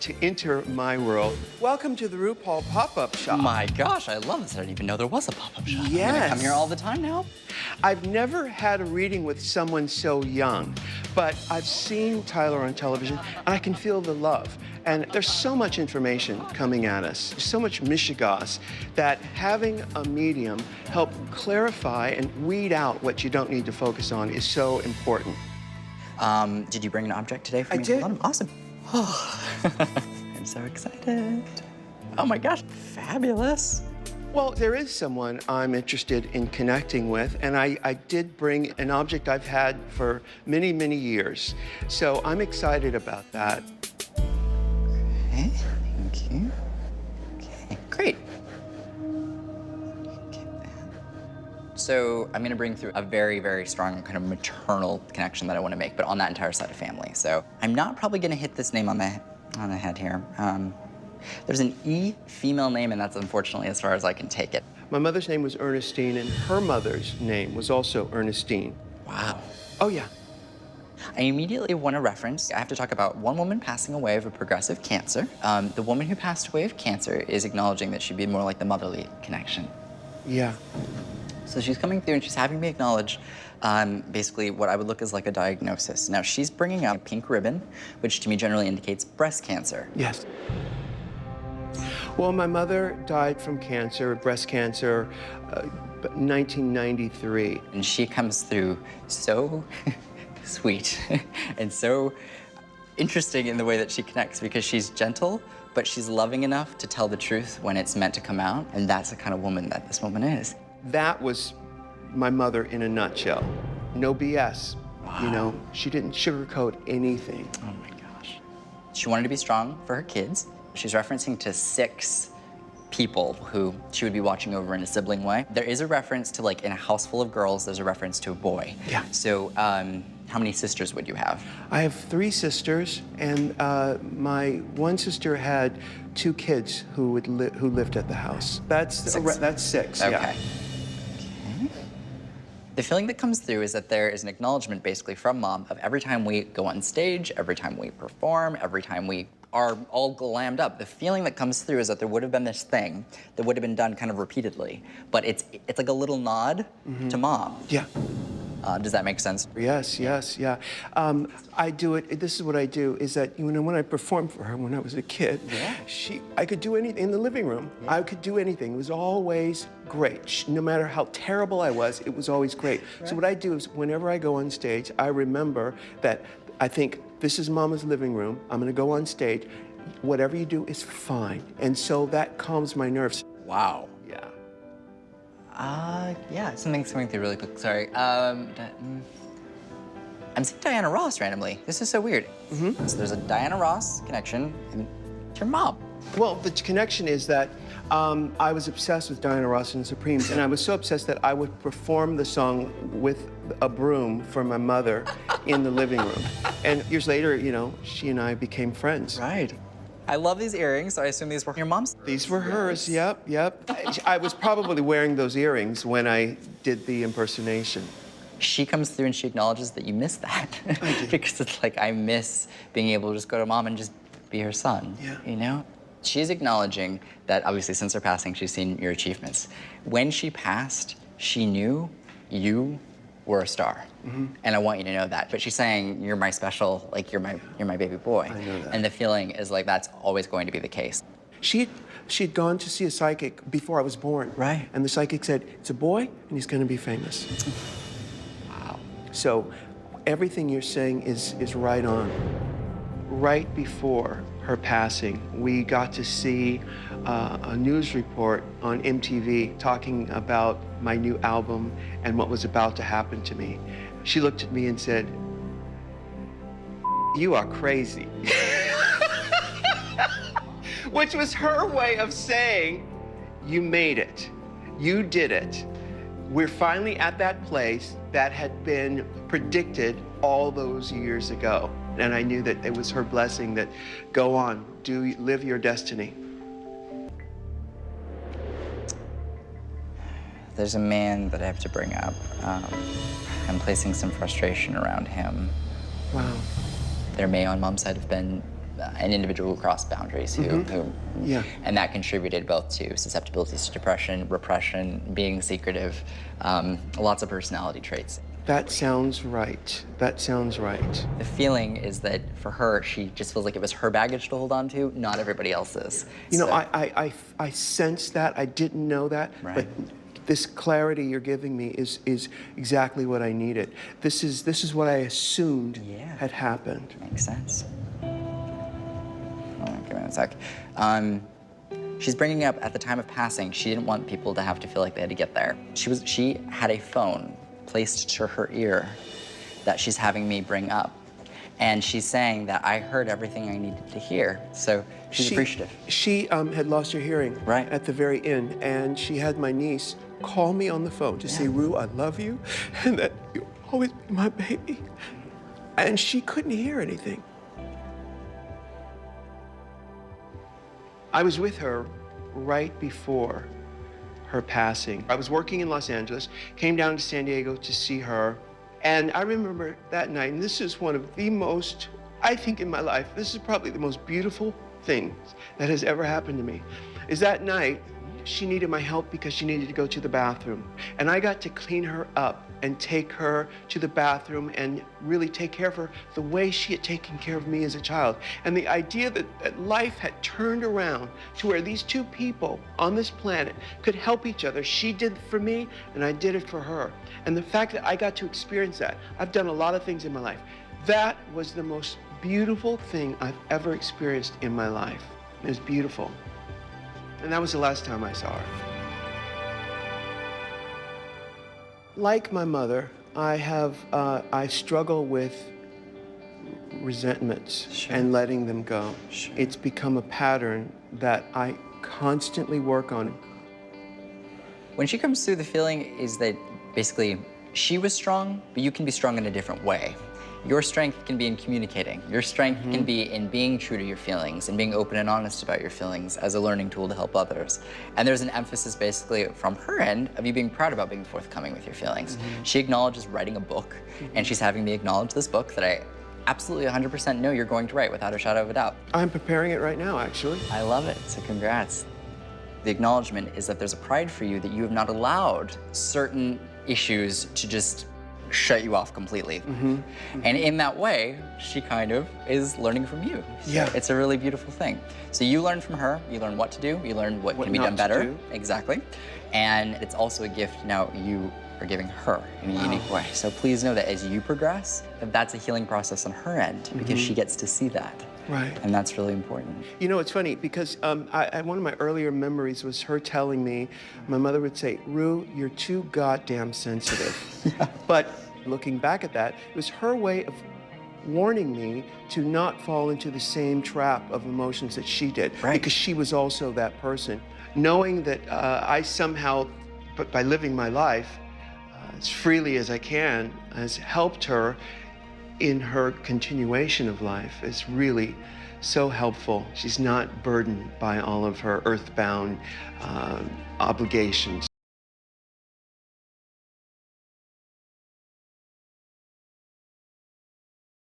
To enter my world. Welcome to the RuPaul pop-up shop. My gosh, I love this. I didn't even know there was a pop-up shop. Yes. I'm gonna come here all the time now. I've never had a reading with someone so young, but I've seen Tyler on television, and I can feel the love. And there's so much information coming at us, so much mishigas, that having a medium help clarify and weed out what you don't need to focus on is so important. Did you bring an object today for me? I did. Awesome. I'm so excited. Oh my gosh, fabulous. Well, there is someone I'm interested in connecting with, and I did bring an object I've had for many, many years. So I'm excited about that. Okay, thank you. Okay, great. So I'm gonna bring through a very, very strong kind of maternal connection that I want to make, but on that entire side of family. So I'm not probably gonna hit this name on the head here. There's an E female name, and that's unfortunately as far as I can take it. My mother's name was Ernestine, and her mother's name was also Ernestine. Wow. Oh, yeah. I immediately want to reference, I have to talk about one woman passing away of a progressive cancer. The woman who passed away of cancer is acknowledging that she'd be more like the motherly connection. Yeah. So she's coming through and she's having me acknowledge basically what I would look as like a diagnosis. Now she's bringing out a pink ribbon, which to me generally indicates breast cancer. Yes. Well, my mother died from cancer, breast cancer, 1993. And she comes through so sweet and so interesting in the way that she connects, because she's gentle, but she's loving enough to tell the truth when it's meant to come out. And that's the kind of woman that this woman is. That was my mother in a nutshell. No BS. Wow. You know, she didn't sugarcoat anything. Oh my gosh. She wanted to be strong for her kids. She's referencing to 6 people who she would be watching over in a sibling way. There is a reference to, like, in a house full of girls, there's a reference to a boy. Yeah. So how many sisters would you have? I have 3 sisters, and my one sister had 2 kids who lived at the house. That's 6. Okay. Yeah. Okay. The feeling that comes through is that there is an acknowledgement basically from Mom of every time we go on stage, every time we perform, every time we are all glammed up. The feeling that comes through is that there would have been this thing that would have been done kind of repeatedly, but it's like a little nod to Mom. Yeah. Does that make sense? Yes, yes, yeah. I do it, this is what I do, is that when I performed for her when I was a kid, I could do anything in the living room. Yeah. I could do anything. It was always great. No matter how terrible I was, it was always great. Right. So what I do is whenever I go on stage, I remember that I think, this is Mama's living room. I'm gonna go on stage. Whatever you do is fine. And so that calms my nerves. Wow. Yeah. Yeah, something's coming through really quick. Sorry. I'm seeing Diana Ross randomly. This is so weird. So there's a Diana Ross connection, and it's your mom. Well, the connection is that I was obsessed with Diana Ross and the Supremes, and I was so obsessed that I would perform the song with a broom for my mother in the living room. And years later, you know, she and I became friends. Right. I love these earrings, so I assume these were your mom's? These were hers, yep, yep. I was probably wearing those earrings when I did the impersonation. She comes through and she acknowledges that you miss that. I do. Because it's like, I miss being able to just go to Mom and just be her son, you know? She's acknowledging that obviously since her passing, she's seen your achievements. When she passed, she knew you were a star. And I want you to know that. But she's saying, you're my special, like you're my baby boy. I know that. And the feeling is like, that's always going to be the case. She'd gone to see a psychic before I was born. Right. And the psychic said, it's a boy, and he's gonna be famous. Wow. So everything you're saying is right on. Right before her passing, we got to see a news report on MTV talking about my new album and what was about to happen to me. She looked at me and said, "You are crazy." Which was her way of saying, you made it. You did it. We're finally at that place that had been predicted all those years ago. And I knew that it was her blessing that, go on, live your destiny. There's a man that I have to bring up. I'm placing some frustration around him. Wow. There may on Mom's side have been an individual who crossed boundaries, Yeah. and that contributed both to susceptibilities to depression, repression, being secretive, lots of personality traits. That sounds right. That sounds right. The feeling is that for her, she just feels like it was her baggage to hold on to, not everybody else's. You know, I sense that. I didn't know that, Right. but this clarity you're giving me is exactly what I needed. This is what I assumed had happened. Makes sense. Give me a sec. She's bringing up at the time of passing, she didn't want people to have to feel like they had to get there. She had a phone placed to her ear that she's having me bring up. And she's saying that I heard everything I needed to hear. So she's appreciative. She had lost her hearing Right. at the very end, and she had my niece call me on the phone to say, Ru, I love you, and that you'll always be my baby. And she couldn't hear anything. I was with her right before her passing. I was working in Los Angeles, came down to San Diego to see her, and I remember that night, and this is one of the most, I think in my life, this is probably the most beautiful thing that has ever happened to me, is that night, she needed my help because she needed to go to the bathroom. And I got to clean her up and take her to the bathroom and really take care of her the way she had taken care of me as a child. And the idea that life had turned around to where these two people on this planet could help each other. She did it for me and I did it for her. And the fact that I got to experience that, I've done a lot of things in my life. That was the most beautiful thing I've ever experienced in my life. It was beautiful. And that was the last time I saw her. Like my mother, I struggle with resentments and letting them go. It's become a pattern that I constantly work on. When she comes through, the feeling is that basically she was strong, but you can be strong in a different way. Your strength can be in communicating. Your strength can be in being true to your feelings and being open and honest about your feelings as a learning tool to help others. And there's an emphasis basically from her end of you being proud about being forthcoming with your feelings. She acknowledges writing a book, and she's having me acknowledge this book that I absolutely 100% know you're going to write without a shadow of a doubt. I'm preparing it right now, actually. I love it, so congrats. The acknowledgement is that there's a pride for you that you have not allowed certain issues to just shut you off completely. And in that way, she kind of is learning from you. So Yeah. it's a really beautiful thing. So you learn from her, you learn what to do, you learn what can be not done to better. do. Exactly. And it's also a gift now you are giving her in a unique way. So please know that as you progress, that's a healing process on her end because she gets to see that. Right. And that's really important. You know, it's funny because one of my earlier memories was her telling me, my mother would say, Ru, you're too goddamn sensitive. But looking back at that, it was her way of warning me to not fall into the same trap of emotions that she did. Right. Because she was also that person. Knowing that I somehow, but by living my life as freely as I can, has helped her in her continuation of life is really so helpful. She's not burdened by all of her earthbound obligations.